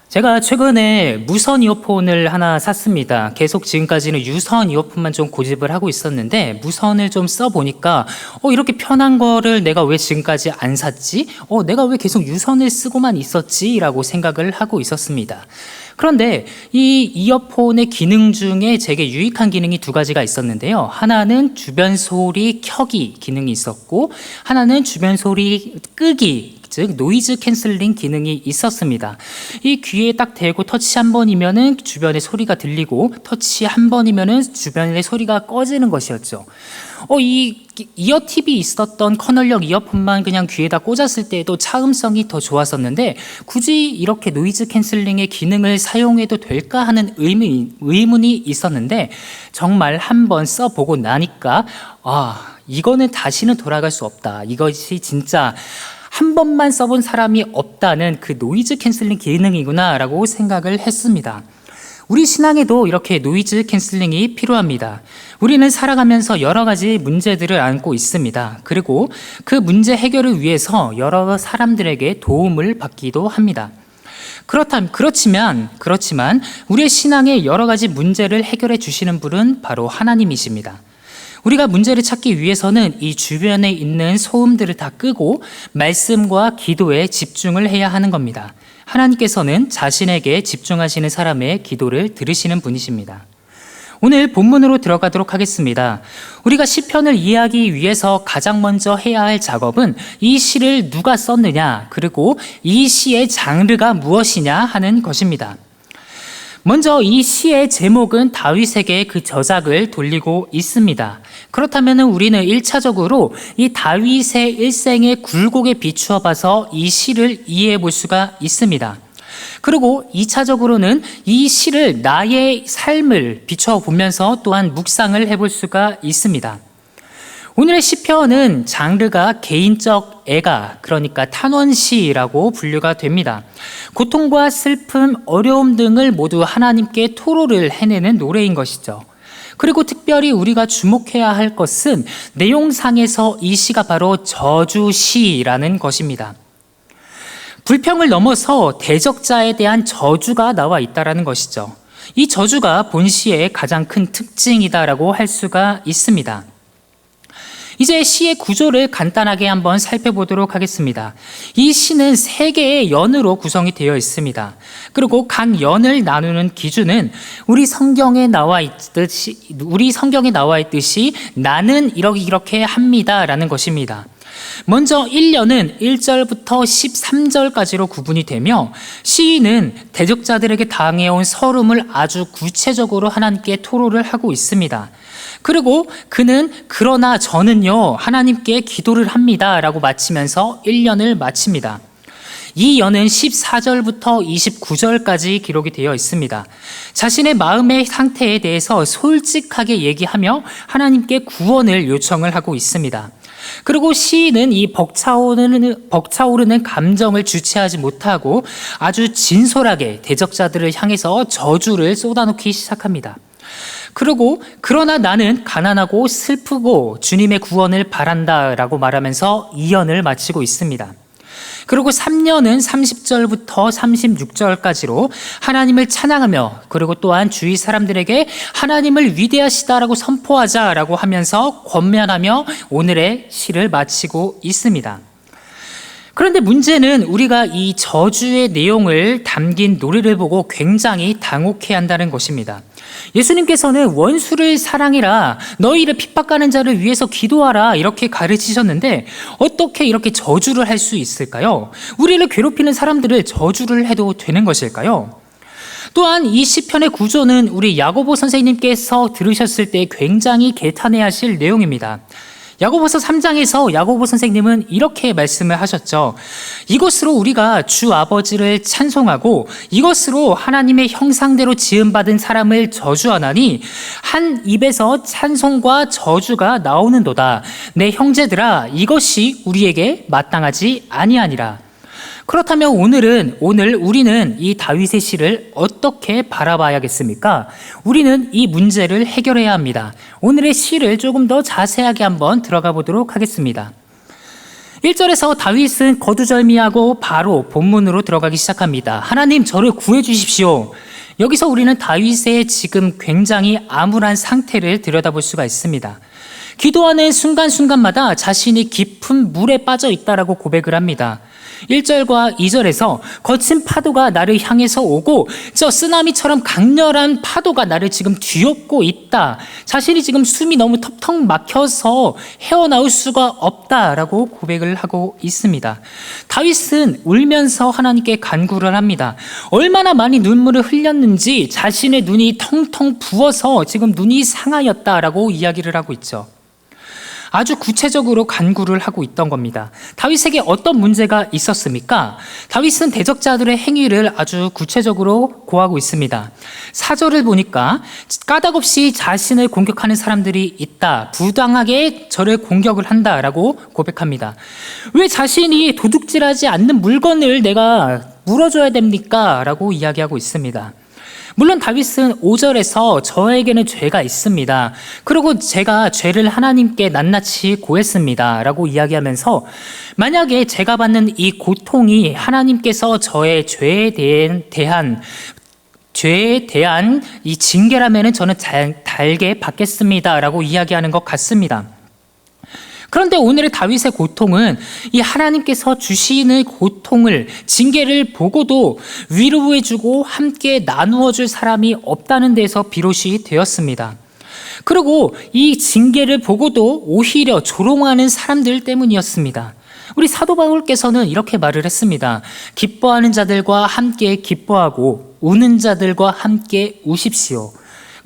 제가 최근에 무선 이어폰을 하나 샀습니다. 계속 지금까지는 유선 이어폰만 좀 고집을 하고 있었는데 무선을 좀 써보니까 이렇게 편한 거를 내가 왜 지금까지 안 샀지? 내가 왜 계속 유선을 쓰고만 있었지? 라고 생각을 하고 있었습니다. 그런데 이 이어폰의 기능 중에 제게 유익한 기능이 두 가지가 있었는데요. 하나는 주변 소리 켜기 기능이 있었고, 하나는 주변 소리 끄기, 즉 노이즈 캔슬링 기능이 있었습니다. 이 귀에 딱 대고 터치 한 번이면은 주변의 소리가 들리고, 터치 한 번이면은 주변의 소리가 꺼지는 것이었죠. 이 이어팁이 있었던 커널형 이어폰만 그냥 귀에다 꽂았을 때에도 차음성이 더 좋았었는데, 굳이 이렇게 노이즈 캔슬링의 기능을 사용해도 될까 하는 의문이 있었는데, 정말 한번 써보고 나니까 이거는 다시는 돌아갈 수 없다. 이것이 진짜 한 번만 써본 사람이 없다는 그 노이즈 캔슬링 기능이구나 라고 생각을 했습니다. 우리 신앙에도 이렇게 노이즈 캔슬링이 필요합니다. 우리는 살아가면서 여러 가지 문제들을 안고 있습니다. 그리고 그 문제 해결을 위해서 여러 사람들에게 도움을 받기도 합니다. 그렇지만 우리의 신앙에 여러 가지 문제를 해결해 주시는 분은 바로 하나님이십니다. 우리가 문제를 찾기 위해서는 이 주변에 있는 소음들을 다 끄고 말씀과 기도에 집중을 해야 하는 겁니다. 하나님께서는 자신에게 집중하시는 사람의 기도를 들으시는 분이십니다. 오늘 본문으로 들어가도록 하겠습니다. 우리가 시편을 이해하기 위해서 가장 먼저 해야 할 작업은 이 시를 누가 썼느냐, 그리고 이 시의 장르가 무엇이냐 하는 것입니다. 먼저 이 시의 제목은 다윗에게 그 저작을 돌리고 있습니다. 그렇다면 우리는 1차적으로 이 다윗의 일생의 굴곡에 비추어 봐서 이 시를 이해해 볼 수가 있습니다. 그리고 2차적으로는 이 시를 나의 삶을 비추어 보면서 또한 묵상을 해볼 수가 있습니다. 오늘의 시편은 장르가 개인적 애가, 그러니까 탄원시라고 분류가 됩니다. 고통과 슬픔, 어려움 등을 모두 하나님께 토로를 해내는 노래인 것이죠. 그리고 특별히 우리가 주목해야 할 것은 내용상에서 이 시가 바로 저주시라는 것입니다. 불평을 넘어서 대적자에 대한 저주가 나와 있다는 것이죠. 이 저주가 본 시의 가장 큰 특징이다라고 할 수가 있습니다. 이제 시의 구조를 간단하게 한번 살펴보도록 하겠습니다. 이 시는 3개의 연으로 구성이 되어 있습니다. 그리고 각 연을 나누는 기준은 우리 성경에 나와 있듯이 나는 이렇게 합니다라는 것입니다. 먼저 1년은 1절부터 13절까지로 구분이 되며, 시인은 대적자들에게 당해온 서름을 아주 구체적으로 하나님께 토로를 하고 있습니다. 그리고 그는 그러나 저는요 하나님께 기도를 합니다 라고 마치면서 1년을 마칩니다. 이 연은 14절부터 29절까지 기록이 되어 있습니다. 자신의 마음의 상태에 대해서 솔직하게 얘기하며 하나님께 구원을 요청을 하고 있습니다. 그리고 시인은 이 벅차오르는 감정을 주체하지 못하고 아주 진솔하게 대적자들을 향해서 저주를 쏟아놓기 시작합니다. 그리고 그러나 나는 가난하고 슬프고 주님의 구원을 바란다 라고 말하면서 2연을 마치고 있습니다. 그리고 3년은 30절부터 36절까지로 하나님을 찬양하며, 그리고 또한 주위 사람들에게 하나님을 위대하시다라고 선포하자라고 하면서 권면하며 오늘의 시를 마치고 있습니다. 그런데 문제는 우리가 이 저주의 내용을 담긴 노래를 보고 굉장히 당혹해 한다는 것입니다. 예수님께서는 원수를 사랑해라, 너희를 핍박하는 자를 위해서 기도하라 이렇게 가르치셨는데 어떻게 이렇게 저주를 할 수 있을까요? 우리를 괴롭히는 사람들을 저주를 해도 되는 것일까요? 또한 이 시편의 구조는 우리 야고보 선생님께서 들으셨을 때 굉장히 개탄해 하실 내용입니다. 야고보서 3장에서 야고보 선생님은 이렇게 말씀을 하셨죠. 이것으로 우리가 주 아버지를 찬송하고 이것으로 하나님의 형상대로 지음받은 사람을 저주하나니 한 입에서 찬송과 저주가 나오는도다. 내 형제들아, 이것이 우리에게 마땅하지 아니하니라. 그렇다면 오늘 우리는 이 다윗의 시를 어떻게 바라봐야겠습니까? 우리는 이 문제를 해결해야 합니다. 오늘의 시를 조금 더 자세하게 한번 들어가 보도록 하겠습니다. 1절에서 다윗은 거두절미하고 바로 본문으로 들어가기 시작합니다. 하나님, 저를 구해 주십시오. 여기서 우리는 다윗의 지금 굉장히 암울한 상태를 들여다볼 수가 있습니다. 기도하는 순간순간마다 자신이 깊은 물에 빠져 있다라고 고백을 합니다. 1절과 2절에서 거친 파도가 나를 향해서 오고 저 쓰나미처럼 강렬한 파도가 나를 지금 뒤엎고 있다. 자신이 지금 숨이 너무 턱턱 막혀서 헤어나올 수가 없다라고 고백을 하고 있습니다. 다윗은 울면서 하나님께 간구를 합니다. 얼마나 많이 눈물을 흘렸는지 자신의 눈이 텅텅 부어서 지금 눈이 상하였다라고 이야기를 하고 있죠. 아주 구체적으로 간구를 하고 있던 겁니다. 다윗에게 어떤 문제가 있었습니까? 다윗은 대적자들의 행위를 아주 구체적으로 고하고 있습니다. 4절을 보니까 까닭없이 자신을 공격하는 사람들이 있다. 부당하게 저를 공격을 한다라고 고백합니다. 왜 자신이 도둑질하지 않는 물건을 내가 물어줘야 됩니까? 라고 이야기하고 있습니다. 물론 다윗은 5절에서 저에게는 죄가 있습니다. 그리고 제가 죄를 하나님께 낱낱이 고했습니다. 라고 이야기하면서 만약에 제가 받는 이 고통이 하나님께서 저의 죄에 대한 이 징계라면 저는 달게 받겠습니다. 라고 이야기하는 것 같습니다. 그런데 오늘의 다윗의 고통은 이 하나님께서 주시는 고통을, 징계를 보고도 위로해주고 함께 나누어줄 사람이 없다는 데서 비롯이 되었습니다. 그리고 이 징계를 보고도 오히려 조롱하는 사람들 때문이었습니다. 우리 사도 바울께서는 이렇게 말을 했습니다. 기뻐하는 자들과 함께 기뻐하고 우는 자들과 함께 우십시오.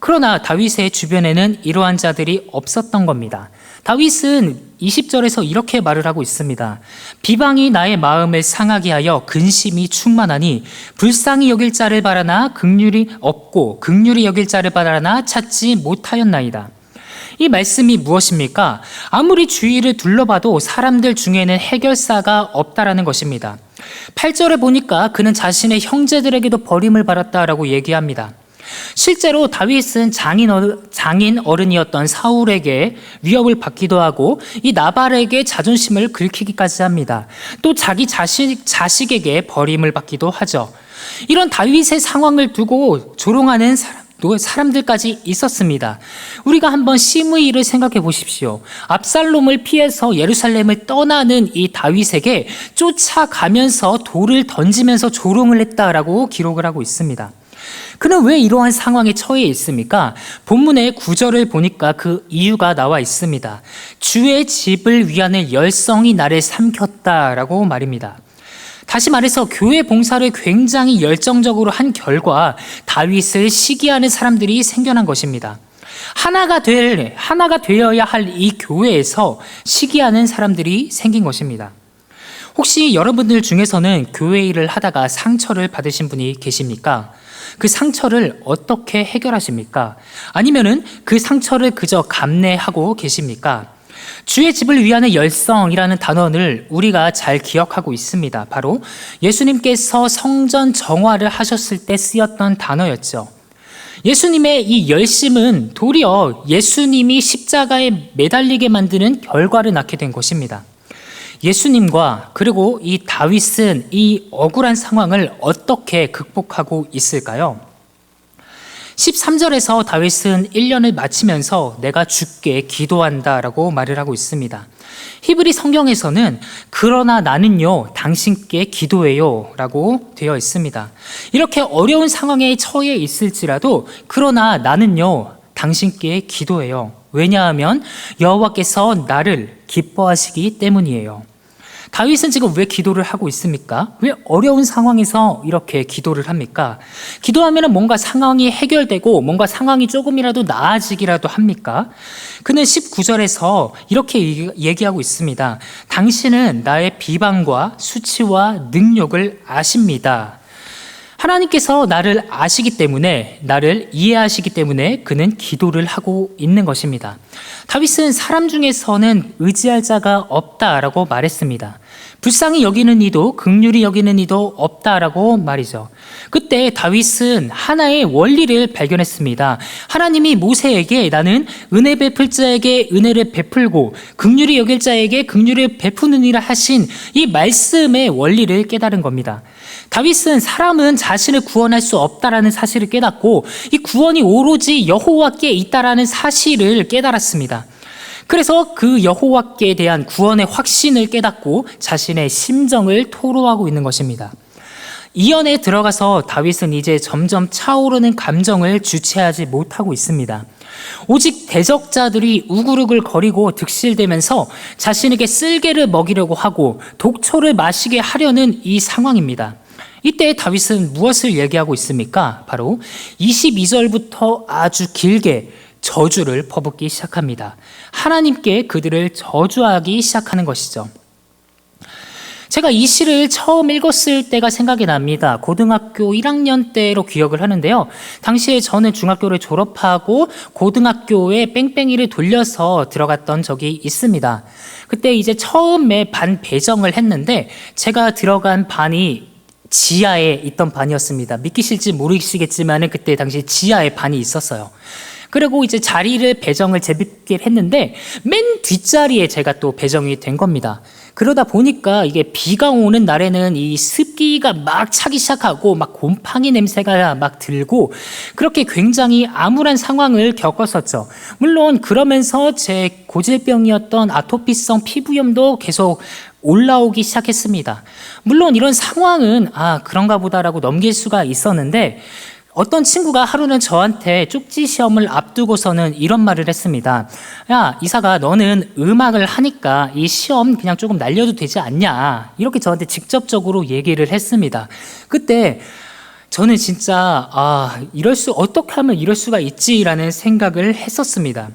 그러나 다윗의 주변에는 이러한 자들이 없었던 겁니다. 다윗은 20절에서 이렇게 말을 하고 있습니다. 비방이 나의 마음을 상하게 하여 근심이 충만하니 불쌍히 여길 자를 바라나 긍휼이 없고 긍휼히 여길 자를 바라나 찾지 못하였나이다. 이 말씀이 무엇입니까? 아무리 주위를 둘러봐도 사람들 중에는 해결사가 없다라는 것입니다. 8절에 보니까 그는 자신의 형제들에게도 버림을 받았다라고 얘기합니다. 실제로 다윗은 장인 어른이었던 사울에게 위협을 받기도 하고 이 나발에게 자존심을 긁히기까지 합니다. 또 자기 자식에게 버림을 받기도 하죠. 이런 다윗의 상황을 두고 조롱하는 사람들까지 있었습니다. 우리가 한번 시므이를 생각해 보십시오. 압살롬을 피해서 예루살렘을 떠나는 이 다윗에게 쫓아가면서 돌을 던지면서 조롱을 했다라고 기록을 하고 있습니다. 그는 왜 이러한 상황에 처해 있습니까? 본문의 9절을 보니까 그 이유가 나와 있습니다. 주의 집을 위하는 열성이 나를 삼켰다라고 말입니다. 다시 말해서 교회 봉사를 굉장히 열정적으로 한 결과 다윗을 시기하는 사람들이 생겨난 것입니다. 하나가 되어야 할 이 교회에서 시기하는 사람들이 생긴 것입니다. 혹시 여러분들 중에서는 교회 일을 하다가 상처를 받으신 분이 계십니까? 그 상처를 어떻게 해결하십니까? 아니면은 그 상처를 그저 감내하고 계십니까? 주의 집을 위하는 열성이라는 단어를 우리가 잘 기억하고 있습니다. 바로 예수님께서 성전 정화를 하셨을 때 쓰였던 단어였죠. 예수님의 이 열심은 도리어 예수님이 십자가에 매달리게 만드는 결과를 낳게 된 것입니다. 예수님과 그리고 이 다윗은 이 억울한 상황을 어떻게 극복하고 있을까요? 13절에서 다윗은 1년을 마치면서 내가 주께 기도한다라고 말을 하고 있습니다. 히브리 성경에서는 그러나 나는요 당신께 기도해요 라고 되어 있습니다. 이렇게 어려운 상황에 처해 있을지라도 그러나 나는요 당신께 기도해요. 왜냐하면 여호와께서 나를 기뻐하시기 때문이에요. 다윗은 지금 왜 기도를 하고 있습니까? 왜 어려운 상황에서 이렇게 기도를 합니까? 기도하면 뭔가 상황이 해결되고 뭔가 상황이 조금이라도 나아지기라도 합니까? 그는 19절에서 이렇게 얘기하고 있습니다. 당신은 나의 비방과 수치와 능력을 아십니다. 하나님께서 나를 아시기 때문에, 나를 이해하시기 때문에 그는 기도를 하고 있는 것입니다. 다윗은 사람 중에서는 의지할 자가 없다라고 말했습니다. 불쌍히 여기는 이도 긍휼히 여기는 이도 없다라고 말이죠. 그때 다윗은 하나의 원리를 발견했습니다. 하나님이 모세에게 나는 은혜 베풀 자에게 은혜를 베풀고 긍휼히 여길 자에게 긍휼을 베푸느니라 하신 이 말씀의 원리를 깨달은 겁니다. 다윗은 사람은 자신을 구원할 수 없다라는 사실을 깨닫고 이 구원이 오로지 여호와께 있다라는 사실을 깨달았습니다. 그래서 그 여호와께 대한 구원의 확신을 깨닫고 자신의 심정을 토로하고 있는 것입니다. 이연에 들어가서 다윗은 이제 점점 차오르는 감정을 주체하지 못하고 있습니다. 오직 대적자들이 우글우글 거리고 득실대면서 자신에게 쓸개를 먹이려고 하고 독초를 마시게 하려는 이 상황입니다. 이때 다윗은 무엇을 얘기하고 있습니까? 바로 22절부터 아주 길게 저주를 퍼붓기 시작합니다. 하나님께 그들을 저주하기 시작하는 것이죠. 제가 이 시를 처음 읽었을 때가 생각이 납니다. 고등학교 1학년 때로 기억을 하는데요. 당시에 저는 중학교를 졸업하고 고등학교에 뺑뺑이를 돌려서 들어갔던 적이 있습니다. 그때 이제 처음에 반 배정을 했는데 제가 들어간 반이 지하에 있던 반이었습니다. 믿기실지 모르시겠지만 그때 당시 지하에 반이 있었어요. 그리고 이제 자리를 배정을 재밌게 했는데 맨 뒷자리에 제가 또 배정이 된 겁니다. 그러다 보니까 이게 비가 오는 날에는 이 습기가 막 차기 시작하고 막 곰팡이 냄새가 막 들고 그렇게 굉장히 암울한 상황을 겪었었죠. 물론 그러면서 제 고질병이었던 아토피성 피부염도 계속 올라오기 시작했습니다. 물론 이런 상황은 그런가 보다라고 넘길 수가 있었는데 어떤 친구가 하루는 저한테 쪽지 시험을 앞두고서는 이런 말을 했습니다. 야, 이사가 너는 음악을 하니까 이 시험 그냥 조금 날려도 되지 않냐. 이렇게 저한테 직접적으로 얘기를 했습니다. 그때 저는 진짜 어떻게 하면 이럴 수가 있지라는 생각을 했었습니다.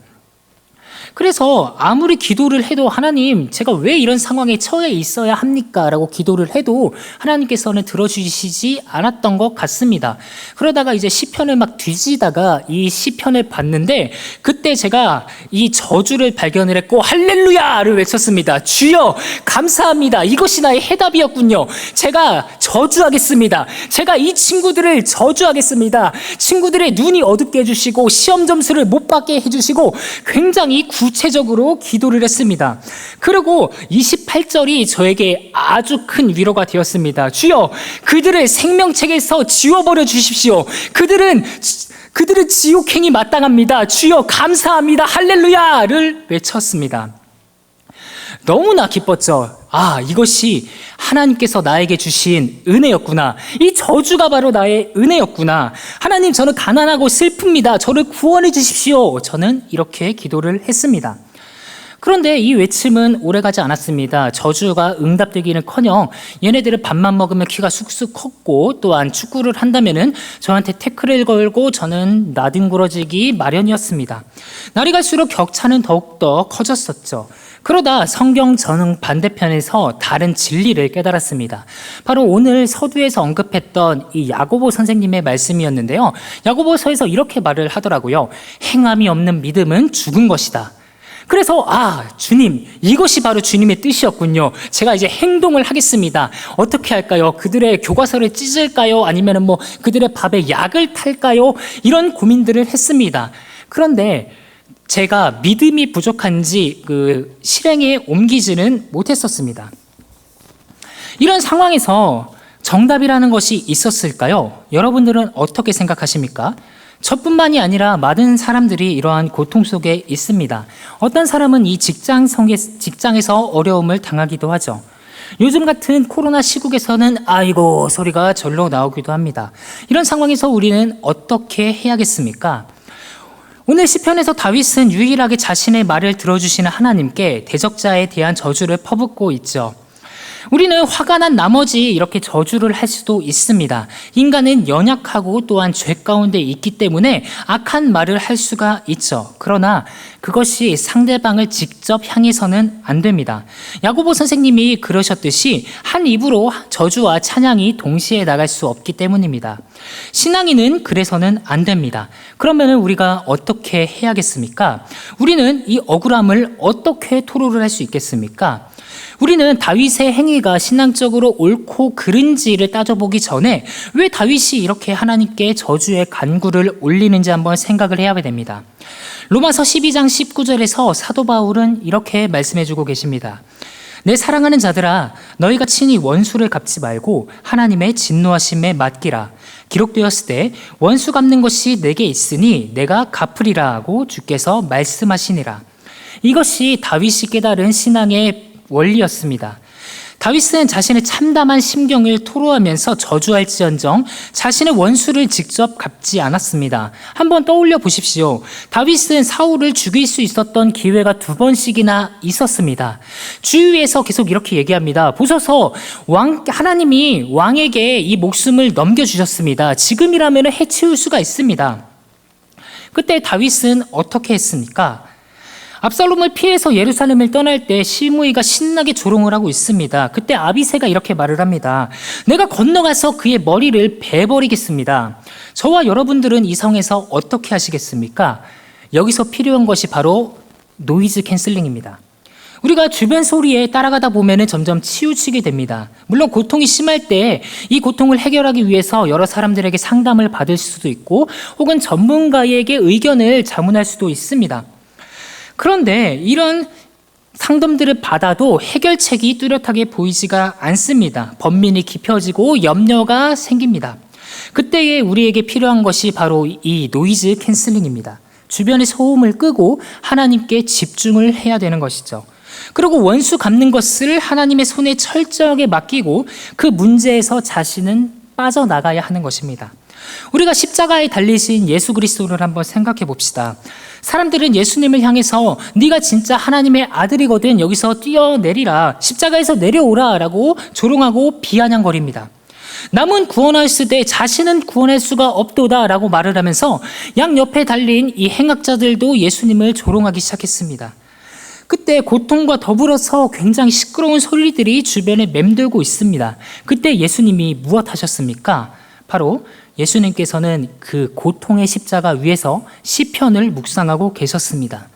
그래서 아무리 기도를 해도 하나님, 제가 왜 이런 상황에 처해 있어야 합니까? 라고 기도를 해도 하나님께서는 들어주시지 않았던 것 같습니다. 그러다가 이제 시편을 막 뒤지다가 이 시편을 봤는데 그때 제가 이 저주를 발견을 했고 할렐루야를 외쳤습니다. 주여 감사합니다. 이것이 나의 해답이었군요. 제가 저주하겠습니다. 제가 이 친구들을 저주하겠습니다. 친구들의 눈이 어둡게 해주시고 시험 점수를 못 받게 해주시고 굉장히 구체적으로 기도를 했습니다. 그리고 28절이 저에게 아주 큰 위로가 되었습니다. 주여 그들을 생명책에서 지워버려 주십시오. 그들은 지옥행이 마땅합니다. 주여 감사합니다. 할렐루야를 외쳤습니다. 너무나 기뻤죠. 이것이 하나님께서 나에게 주신 은혜였구나. 이 저주가 바로 나의 은혜였구나. 하나님, 저는 가난하고 슬픕니다. 저를 구원해 주십시오. 저는 이렇게 기도를 했습니다. 그런데 이 외침은 오래가지 않았습니다. 저주가 응답되기는커녕 얘네들은 밥만 먹으면 키가 쑥쑥 컸고 또한 축구를 한다면은 저한테 태클을 걸고 저는 나뒹굴어지기 마련이었습니다. 날이 갈수록 격차는 더욱더 커졌었죠. 그러다 성경 전응 반대편에서 다른 진리를 깨달았습니다. 바로 오늘 서두에서 언급했던 이 야고보 선생님의 말씀이었는데요. 야고보서에서 이렇게 말을 하더라고요. 행함이 없는 믿음은 죽은 것이다. 그래서 주님, 이것이 바로 주님의 뜻이었군요. 제가 이제 행동을 하겠습니다. 어떻게 할까요? 그들의 교과서를 찢을까요? 아니면 그들의 밥에 약을 탈까요? 이런 고민들을 했습니다. 그런데 제가 믿음이 부족한지 실행에 옮기지는 못했었습니다. 이런 상황에서 정답이라는 것이 있었을까요? 여러분들은 어떻게 생각하십니까? 저뿐만이 아니라 많은 사람들이 이러한 고통 속에 있습니다. 어떤 사람은 이 직장에서 어려움을 당하기도 하죠. 요즘 같은 코로나 시국에서는 아이고 소리가 절로 나오기도 합니다. 이런 상황에서 우리는 어떻게 해야겠습니까? 오늘 시편에서 다윗은 유일하게 자신의 말을 들어주시는 하나님께 대적자에 대한 저주를 퍼붓고 있죠. 우리는 화가 난 나머지 이렇게 저주를 할 수도 있습니다. 인간은 연약하고 또한 죄 가운데 있기 때문에 악한 말을 할 수가 있죠. 그러나 그것이 상대방을 직접 향해서는 안 됩니다. 야고보 선생님이 그러셨듯이 한 입으로 저주와 찬양이 동시에 나갈 수 없기 때문입니다. 신앙인은 그래서는 안 됩니다. 그러면 우리가 어떻게 해야겠습니까? 우리는 이 억울함을 어떻게 토로를 할 수 있겠습니까? 우리는 다윗의 행위가 신앙적으로 옳고 그른지를 따져보기 전에 왜 다윗이 이렇게 하나님께 저주의 간구를 올리는지 한번 생각을 해야 됩니다. 로마서 12장 19절에서 사도 바울은 이렇게 말씀해주고 계십니다. 내 사랑하는 자들아, 너희가 친히 원수를 갚지 말고 하나님의 진노하심에 맡기라. 기록되었을 때 원수 갚는 것이 내게 있으니 내가 갚으리라 하고 주께서 말씀하시니라. 이것이 다윗이 깨달은 신앙의 원리였습니다. 다윗은 자신의 참담한 심경을 토로하면서 저주할지언정 자신의 원수를 직접 갚지 않았습니다. 한번 떠올려 보십시오. 다윗은 사울을 죽일 수 있었던 기회가 2번씩이나 있었습니다. 주위에서 계속 이렇게 얘기합니다. 보소서, 하나님이 왕에게 이 목숨을 넘겨주셨습니다. 지금이라면 해치울 수가 있습니다. 그때 다윗은 어떻게 했습니까? 압살롬을 피해서 예루살렘을 떠날 때 시므이가 신나게 조롱을 하고 있습니다. 그때 아비새가 이렇게 말을 합니다. 내가 건너가서 그의 머리를 베버리겠습니다. 저와 여러분들은 이 상황에서 어떻게 하시겠습니까? 여기서 필요한 것이 바로 노이즈 캔슬링입니다. 우리가 주변 소리에 따라가다 보면 점점 치우치게 됩니다. 물론 고통이 심할 때 이 고통을 해결하기 위해서 여러 사람들에게 상담을 받을 수도 있고 혹은 전문가에게 의견을 자문할 수도 있습니다. 그런데 이런 상담들을 받아도 해결책이 뚜렷하게 보이지가 않습니다. 번민이 깊어지고 염려가 생깁니다. 그때에 우리에게 필요한 것이 바로 이 노이즈 캔슬링입니다. 주변의 소음을 끄고 하나님께 집중을 해야 되는 것이죠. 그리고 원수 갚는 것을 하나님의 손에 철저하게 맡기고 그 문제에서 자신은 빠져나가야 하는 것입니다. 우리가 십자가에 달리신 예수 그리스도를 한번 생각해 봅시다. 사람들은 예수님을 향해서 네가 진짜 하나님의 아들이거든 여기서 뛰어내리라, 십자가에서 내려오라 라고 조롱하고 비아냥거립니다. 남은 구원하였으되 자신은 구원할 수가 없도다 라고 말을 하면서 양옆에 달린 이 행악자들도 예수님을 조롱하기 시작했습니다. 그때 고통과 더불어서 굉장히 시끄러운 소리들이 주변에 맴돌고 있습니다. 그때 예수님이 무엇 하셨습니까? 바로 예수님께서는 그 고통의 십자가 위에서 시편을 묵상하고 계셨습니다.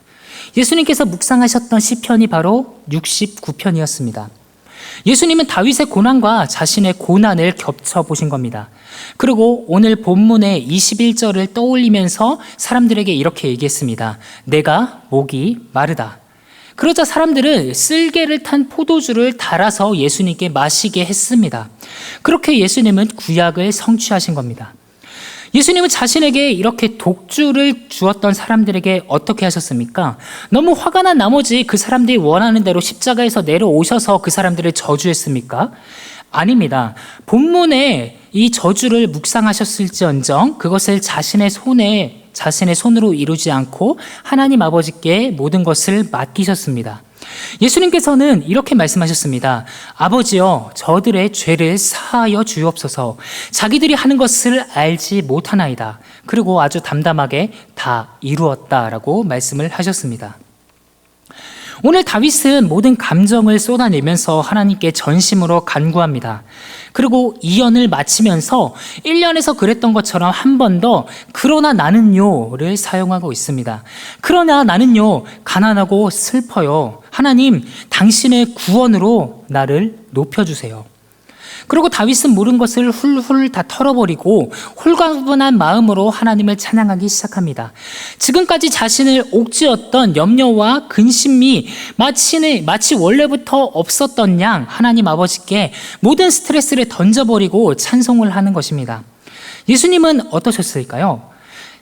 예수님께서 묵상하셨던 시편이 바로 69편이었습니다. 예수님은 다윗의 고난과 자신의 고난을 겹쳐보신 겁니다. 그리고 오늘 본문의 21절을 떠올리면서 사람들에게 이렇게 얘기했습니다. 내가 목이 마르다. 그러자 사람들은 쓸개를 탄 포도주를 달아서 예수님께 마시게 했습니다. 그렇게 예수님은 구약을 성취하신 겁니다. 예수님은 자신에게 이렇게 독주를 주었던 사람들에게 어떻게 하셨습니까? 너무 화가 난 나머지 그 사람들이 원하는 대로 십자가에서 내려오셔서 그 사람들을 저주했습니까? 아닙니다. 본문에 이 저주를 묵상하셨을지언정 그것을 자신의 손으로 이루지 않고 하나님 아버지께 모든 것을 맡기셨습니다. 예수님께서는 이렇게 말씀하셨습니다. 아버지여, 저들의 죄를 사하여 주옵소서. 자기들이 하는 것을 알지 못하나이다. 그리고 아주 담담하게 다 이루었다라고 말씀을 하셨습니다. 오늘 다윗은 모든 감정을 쏟아내면서 하나님께 전심으로 간구합니다. 그리고 이연을 마치면서 1년에서 그랬던 것처럼 한 번 더 그러나 나는요를 사용하고 있습니다. 그러나 나는요 가난하고 슬퍼요. 하나님, 당신의 구원으로 나를 높여주세요. 그리고 다윗은 모든 것을 훌훌 다 털어버리고 홀가분한 마음으로 하나님을 찬양하기 시작합니다. 지금까지 자신을 옥죄었던 염려와 근심이 마치 원래부터 없었던 양 하나님 아버지께 모든 스트레스를 던져버리고 찬송을 하는 것입니다. 예수님은 어떠셨을까요?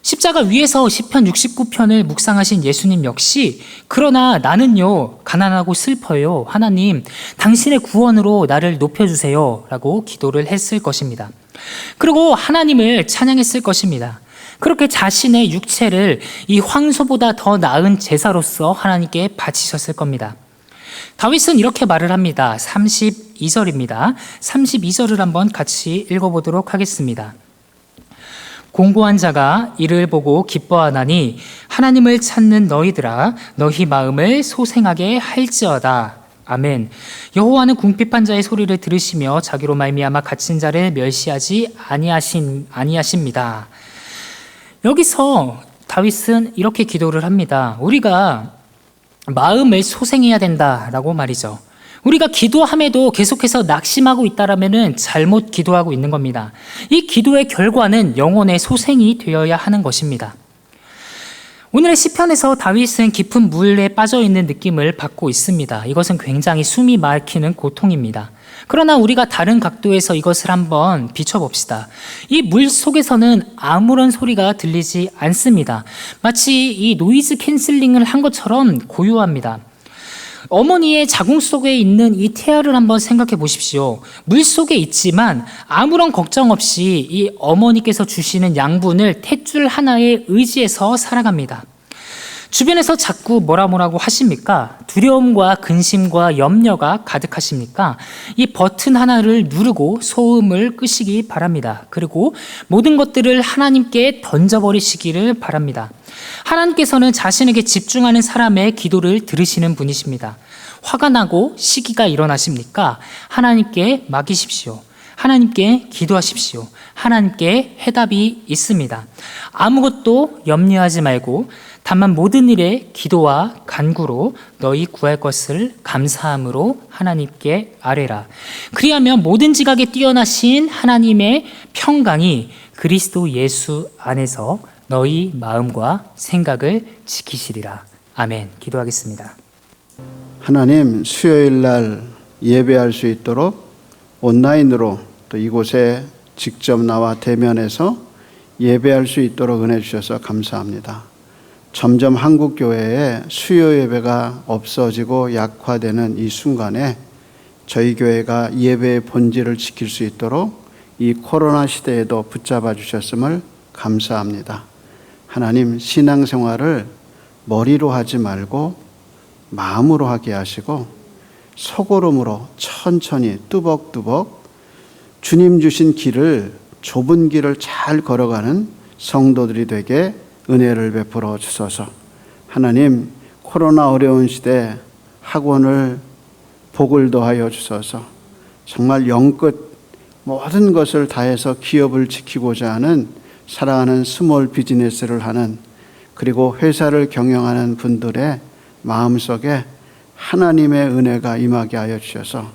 십자가 위에서 시편 69편을 묵상하신 예수님 역시 그러나 나는요 가난하고 슬퍼요. 하나님, 당신의 구원으로 나를 높여주세요 라고 기도를 했을 것입니다. 그리고 하나님을 찬양했을 것입니다. 그렇게 자신의 육체를 이 황소보다 더 나은 제사로서 하나님께 바치셨을 겁니다. 다윗은 이렇게 말을 합니다. 32절입니다. 32절을 한번 같이 읽어보도록 하겠습니다. 공고한 자가 이를 보고 기뻐하나니 하나님을 찾는 너희들아, 너희 마음을 소생하게 할지어다. 아멘. 여호와는 궁핍한 자의 소리를 들으시며 자기로 말미암아 갇힌 자를 멸시하지 아니하십니다. 여기서 다윗은 이렇게 기도를 합니다. 우리가 마음을 소생해야 된다라고 말이죠. 우리가 기도함에도 계속해서 낙심하고 있다라면은 잘못 기도하고 있는 겁니다. 이 기도의 결과는 영혼의 소생이 되어야 하는 것입니다. 오늘의 시편에서 다윗은 깊은 물에 빠져 있는 느낌을 받고 있습니다. 이것은 굉장히 숨이 막히는 고통입니다. 그러나 우리가 다른 각도에서 이것을 한번 비춰봅시다. 이 물 속에서는 아무런 소리가 들리지 않습니다. 마치 이 노이즈 캔슬링을 한 것처럼 고요합니다. 어머니의 자궁 속에 있는 이 태아를 한번 생각해 보십시오. 물 속에 있지만 아무런 걱정 없이 이 어머니께서 주시는 양분을 탯줄 하나에 의지해서 살아갑니다. 주변에서 자꾸 뭐라고 하십니까? 두려움과 근심과 염려가 가득하십니까? 이 버튼 하나를 누르고 소음을 끄시기 바랍니다. 그리고 모든 것들을 하나님께 던져버리시기를 바랍니다. 하나님께서는 자신에게 집중하는 사람의 기도를 들으시는 분이십니다. 화가 나고 시기가 일어나십니까? 하나님께 맡기십시오. 하나님께 기도하십시오. 하나님께 해답이 있습니다. 아무것도 염려하지 말고 다만 모든 일에 기도와 간구로 너희 구할 것을 감사함으로 하나님께 아뢰라. 그리하면 모든 지각에 뛰어나신 하나님의 평강이 그리스도 예수 안에서 너희 마음과 생각을 지키시리라. 아멘. 기도하겠습니다. 하나님, 수요일 날 예배할 수 있도록 온라인으로 또 이곳에 직접 나와 대면해서 예배할 수 있도록 은혜 주셔서 감사합니다. 점점 한국 교회에 수요 예배가 없어지고 약화되는 이 순간에 저희 교회가 예배의 본질을 지킬 수 있도록 이 코로나 시대에도 붙잡아 주셨음을 감사합니다. 하나님, 신앙생활을 머리로 하지 말고 마음으로 하게 하시고 소고름으로 천천히 뚜벅뚜벅 주님 주신 길을, 좁은 길을 잘 걸어가는 성도들이 되게 은혜를 베풀어 주소서. 하나님, 코로나 어려운 시대 학원을 복을 더하여 주소서. 정말 영끝 모든 것을 다해서 기업을 지키고자 하는 사랑하는 스몰 비즈니스를 하는, 그리고 회사를 경영하는 분들의 마음속에 하나님의 은혜가 임하게 하여 주셔서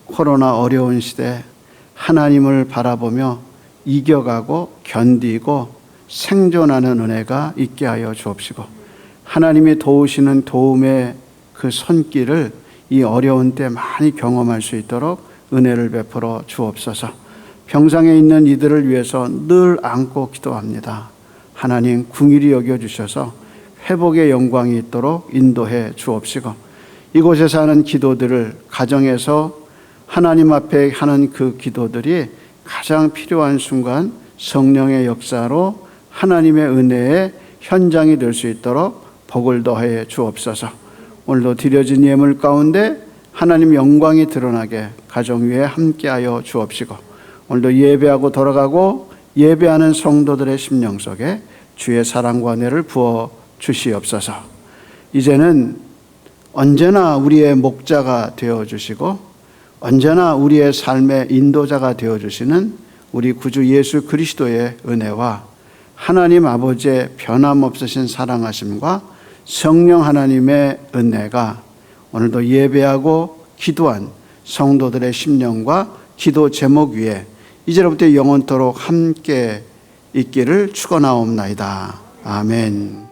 코로나 어려운 시대 하나님을 바라보며 이겨가고 견디고 생존하는 은혜가 있게 하여 주옵시고, 하나님이 도우시는 도움의 그 손길을 이 어려운 때 많이 경험할 수 있도록 은혜를 베풀어 주옵소서. 병상에 있는 이들을 위해서 늘 안고 기도합니다. 하나님, 긍휼히 여겨주셔서 회복의 영광이 있도록 인도해 주옵시고, 이곳에서 하는 기도들을, 가정에서 하나님 앞에 하는 그 기도들이 가장 필요한 순간 성령의 역사로 하나님의 은혜의 현장이 될 수 있도록 복을 더해 주옵소서. 오늘도 드려진 예물 가운데 하나님 영광이 드러나게 가정 위에 함께하여 주옵시고, 오늘도 예배하고 돌아가고 예배하는 성도들의 심령 속에 주의 사랑과 은혜를 부어 주시옵소서. 이제는 언제나 우리의 목자가 되어주시고 언제나 우리의 삶의 인도자가 되어주시는 우리 구주 예수 그리스도의 은혜와 하나님 아버지의 변함없으신 사랑하심과 성령 하나님의 은혜가 오늘도 예배하고 기도한 성도들의 심령과 기도 제목 위에 이제로부터 영원토록 함께 있기를 축원하옵나이다. 아멘.